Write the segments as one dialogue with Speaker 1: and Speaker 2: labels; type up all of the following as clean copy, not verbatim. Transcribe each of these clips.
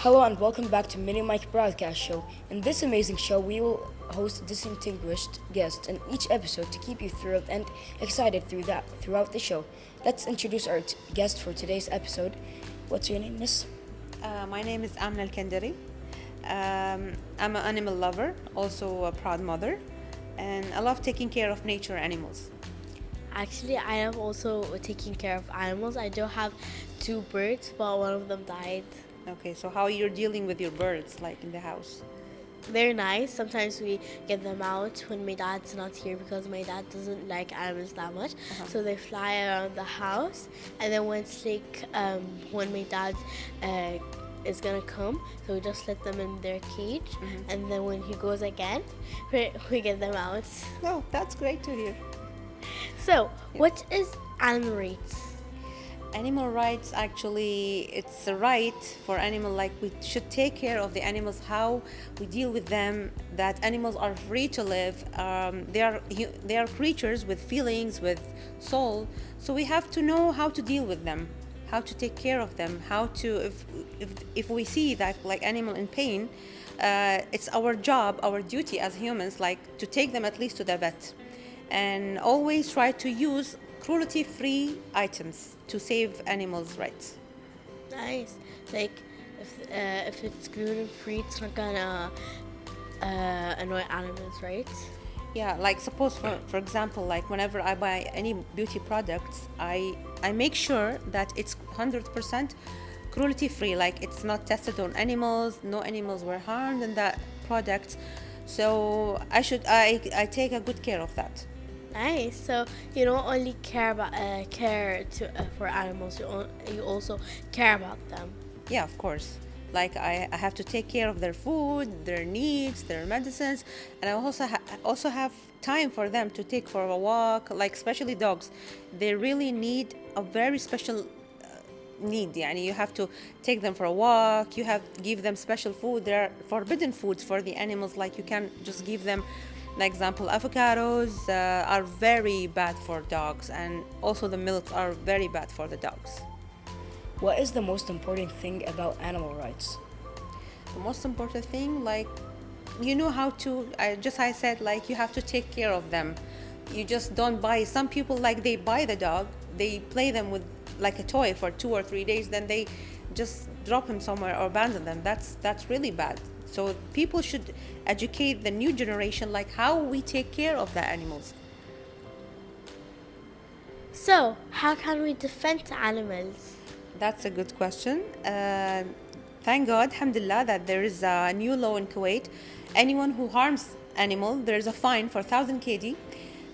Speaker 1: Hello and welcome back to Mini Mike Broadcast Show. In this amazing show, we will host distinguished guests in each episode to keep you thrilled and excited throughout the show. Let's introduce our guest for today's episode. What's your name, Miss?
Speaker 2: My name is Amna Al-Kandari. I'm an animal lover, also a proud mother, and I love taking care of nature animals.
Speaker 3: Actually, I am also taking care of animals. I do have 2 birds, but one of them died.
Speaker 2: Okay, so how you're dealing with your birds, like in the house?
Speaker 3: They're nice. Sometimes we get them out when my dad's not here because my dad doesn't like animals that much. So they fly around the house, and then when my dad is gonna come, so we just let them in their cage, and then when he goes again, we get them out.
Speaker 2: Oh, that's great to hear.
Speaker 3: So, what is animal rights?
Speaker 2: Animal rights, actually, it's a right for animal, like we should take care of the animals, how we deal with them, that animals are free to live. They are creatures with feelings, with soul, so we have to know how to deal with them, how to take care of them, how to, if we see that like animal in pain, it's our job, our duty as humans, like to take them at least to the vet, and always try to use cruelty-free items to save animals' rights.
Speaker 3: Nice. Like if it's gluten-free, it's not gonna annoy animals, right?
Speaker 2: Yeah, like suppose for example, like whenever I buy any beauty products, I make sure that it's 100% cruelty-free, like it's not tested on animals, no animals were harmed in that product. So I take a good care of that.
Speaker 3: Nice. So you don't only care about for animals. You also care about them.
Speaker 2: Yeah, of course. Like I have to take care of their food, their needs, their medicines, and I also have time for them to take for a walk. Like especially dogs, they really need a very special need. Yani you have to take them for a walk. You have to give them special food. There are forbidden foods for the animals. Like you can just give them. For example, avocados are very bad for dogs, and also the milks are very bad for the dogs.
Speaker 1: What is the most important thing about animal rights?
Speaker 2: The most important thing, like, you know how to, I said, like, you have to take care of them. You just don't buy, some people, like, they buy the dog, they play them with, like, a toy for 2 or 3 days, then they just drop him somewhere or abandon them. That's really bad. So people should educate the new generation, like how we take care of the animals.
Speaker 3: So, how can we defend animals?
Speaker 2: That's a good question. Thank God, alhamdulillah, that there is a new law in Kuwait. Anyone who harms animal, there is a fine for 1,000 KD,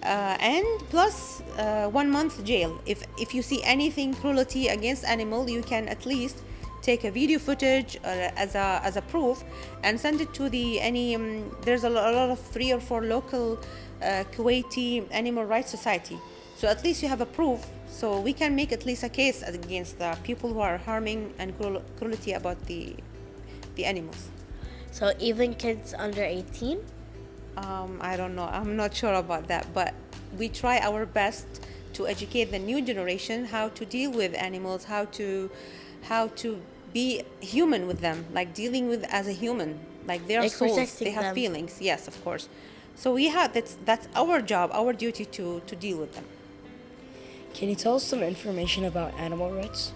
Speaker 2: and plus 1 month jail. If you see anything cruelty against animal, you can at least take a video footage as a proof and send it to there's a lot of 3 or 4 local Kuwaiti animal rights society, so at least you have a proof, so we can make at least a case against the people who are harming and cruelty about the animals.
Speaker 3: So even kids under 18?
Speaker 2: I don't know, I'm not sure about that, but we try our best to educate the new generation how to deal with animals, how to be human with them, like dealing with as a human, like they are souls, they have feelings. Yes, of course. So that's our job, our duty to deal with them.
Speaker 1: Can you tell us some information about animal rights?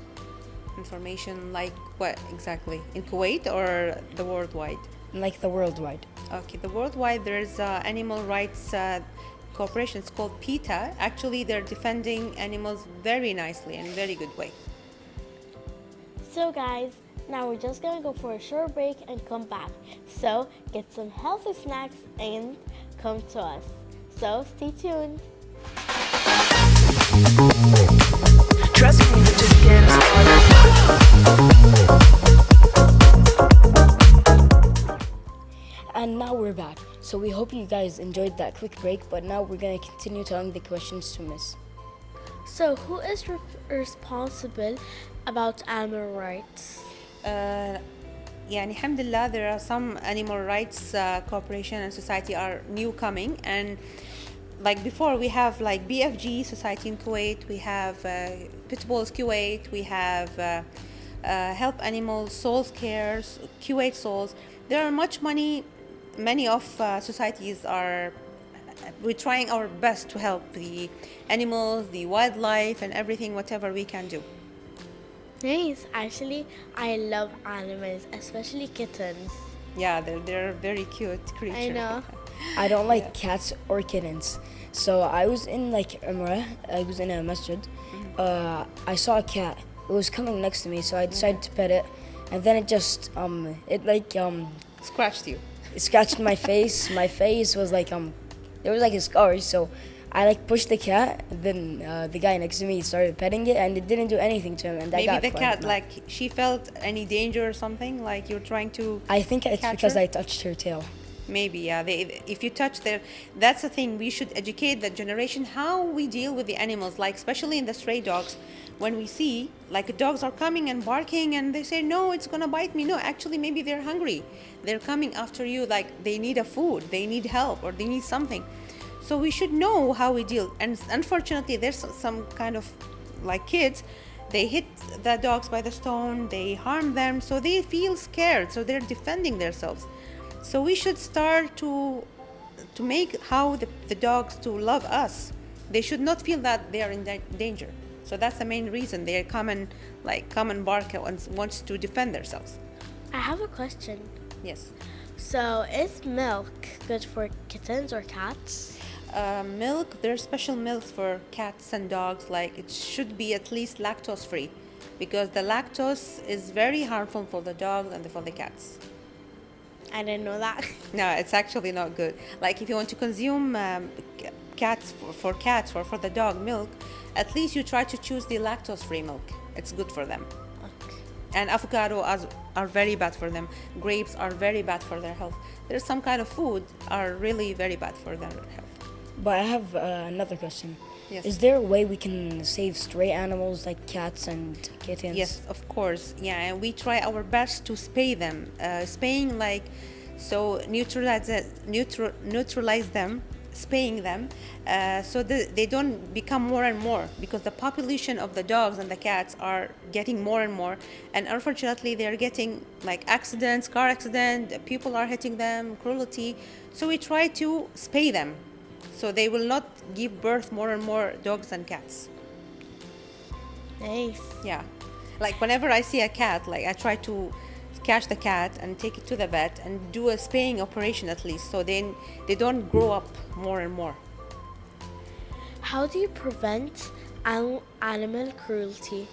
Speaker 2: Information like what exactly? In Kuwait or the worldwide?
Speaker 1: Like the worldwide.
Speaker 2: Okay, the worldwide, there's animal rights corporation. It's called PETA. Actually, they're defending animals very nicely and in a very good way.
Speaker 3: So guys, now we're just gonna go for a short break and come back. So get some healthy snacks and come to us. So stay tuned.
Speaker 4: Trust me, we're just getting started.
Speaker 1: And now we're back. So we hope you guys enjoyed that quick break, but now we're gonna continue telling the questions to Miss.
Speaker 3: So who is responsible about animal rights?
Speaker 2: يعني alhamdulillah, there are some animal rights corporation and society are new coming, and like before we have like BFG society in Kuwait, we have Pitbulls Kuwait, we have help animals, souls cares, Kuwait souls. There are many of societies are, we're trying our best to help the animals, the wildlife, and everything, whatever we can do.
Speaker 3: Nice. Actually, I love animals, especially kittens.
Speaker 2: Yeah, they're very cute creatures.
Speaker 3: I know.
Speaker 1: I don't like cats or kittens. So I was in like Umrah, I was in a masjid. I saw a cat. It was coming next to me, so I decided to pet it. And then it just,
Speaker 2: Scratched you.
Speaker 1: it scratched my face. My face was like, there was like a scar. So I like pushed the cat. And then the guy next to me started petting it, and it didn't do anything to him. And I
Speaker 2: Maybe
Speaker 1: got
Speaker 2: the
Speaker 1: quite
Speaker 2: cat,
Speaker 1: mad.
Speaker 2: like, she felt any danger or something, like you're trying to.
Speaker 1: I think it's
Speaker 2: catch
Speaker 1: because
Speaker 2: her?
Speaker 1: I touched her tail.
Speaker 2: Maybe, yeah. If you touch their, that's the thing. We should educate the generation how we deal with the animals, like especially in the stray dogs. When we see like dogs are coming and barking, and they say, "No, it's gonna bite me." No, actually, maybe they're hungry. They're coming after you, like they need a food, they need help, or they need something. So we should know how we deal. And unfortunately, there's some kind of like kids. They hit the dogs by the stone. They harm them, so they feel scared. So they're defending themselves. So we should start to make how the dogs to love us. They should not feel that they are in danger. So that's the main reason they come and bark and wants to defend themselves.
Speaker 3: I have a question.
Speaker 2: Yes.
Speaker 3: So, is milk good for kittens or cats?
Speaker 2: Milk, there's special milks for cats and dogs. Like it should be at least lactose free, because the lactose is very harmful for the dogs and for the cats.
Speaker 3: I didn't know that.
Speaker 2: No, it's actually not good. Like if you want to consume cats for the dog milk, at least you try to choose the lactose-free milk. It's good for them.
Speaker 3: Okay.
Speaker 2: And avocado are very bad for them. Grapes are very bad for their health. There's some kind of food are really very bad for their health.
Speaker 1: But I have another question.
Speaker 2: Yes.
Speaker 1: Is there a way we can save stray animals like cats and kittens?
Speaker 2: Yes, of course. Yeah, and we try our best to spay them. Spaying, like, so neutralize them, spaying them, so they don't become more and more, because the population of the dogs and the cats are getting more and more, and unfortunately they are getting like accidents, car accident, people are hitting them, cruelty. So we try to spay them, so they will not give birth more and more dogs and cats.
Speaker 3: Nice.
Speaker 2: Yeah, like whenever I see a cat, like I try to catch the cat and take it to the vet and do a spaying operation at least, so then they don't grow up more and more.
Speaker 3: How do you prevent animal cruelty?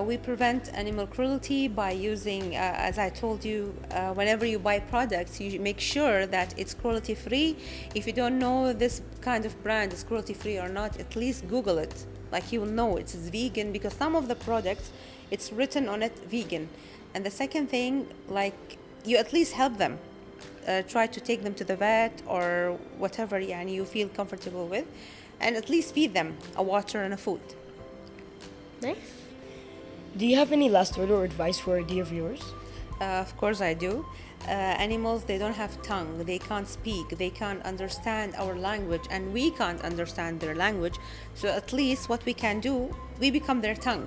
Speaker 2: We prevent animal cruelty by using, as I told you, whenever you buy products, you make sure that it's cruelty free. If you don't know this kind of brand is cruelty free or not, at least Google it. Like you will know it's vegan, because some of the products, it's written on it vegan. And the second thing, like you at least help them. Try to take them to the vet or whatever you feel comfortable with, and at least feed them a water and a food.
Speaker 3: Nice.
Speaker 1: Do you have any last word or advice for our dear viewers?
Speaker 2: Of course I do. Animals, they don't have tongue, they can't speak, they can't understand our language, and we can't understand their language. So at least what we can do, we become their tongue.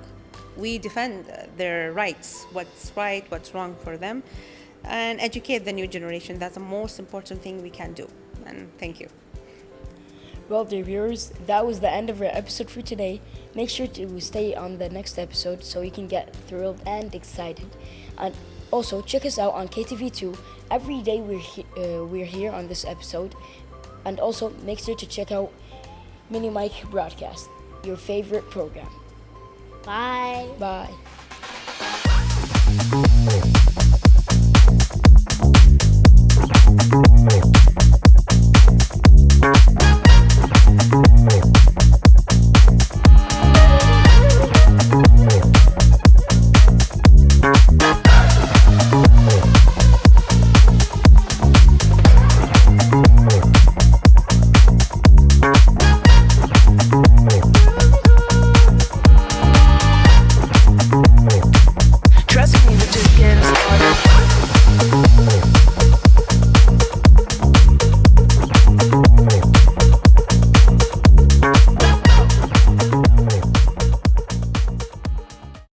Speaker 2: We defend their rights, what's right, what's wrong for them, and educate the new generation. That's the most important thing we can do. And thank you.
Speaker 1: Well, dear viewers, that was the end of our episode for today. Make sure to stay on the next episode so you can get thrilled and excited. And also, check us out on KTV2. Every day we're here on this episode. And also, make sure to check out Mini Mic Broadcast, your favorite program.
Speaker 3: Bye.
Speaker 1: Bye.